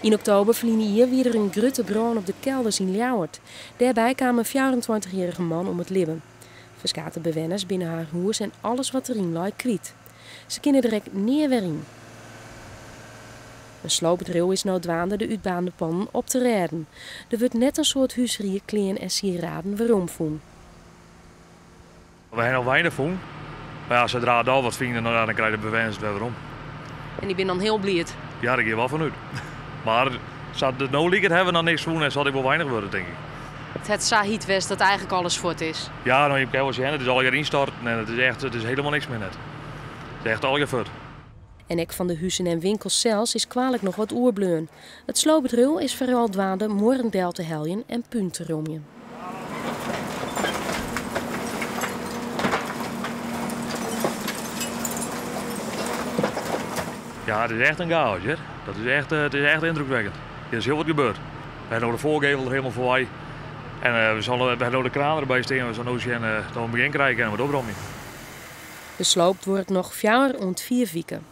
In oktober verliep hier weer een grote brand op de kelders in Ljouwert. Daarbij kwam een 24-jarige man om het leven. Verskate bewoners binnen haar huis en alles wat erin lag kwijt. Ze kunnen direct neer weer in. Een sloopbedrijf is noodwaande de uitbaande pannen op te redden. Er wordt net een soort huisrier, kleren en sieraden weer omvoen. We hebben nog weinig van. Maar ja, zodra het al wat vinden, dan krijg je de bewoners het weer om. En die ben dan heel blij. Ja, daar ga je wel vanuit. Maar zou het nou liever hebben dan niks doen, en zal ik wel weinig worden, denk ik. Het Sahit West dat eigenlijk alles voort is. Ja, nou, je hebt wel het is al instorten en het is helemaal niks meer net. Het is echt al gevoerd. En ook van de huizen en winkels zelfs is kwalijk nog wat oerbleun. Het sloopbedrijf is vooral dwaande morgendel te heljen en punt te romjen. Ja, het is echt een chaos, hè. Het is echt indrukwekkend. Er is heel wat gebeurd. We hebben de voorgevel er helemaal voorbij. En we hebben de kraan erbij staan. We zullen ook zien dat we een begin krijgen en wat oprommen. Besloopt wordt nog 4 weken.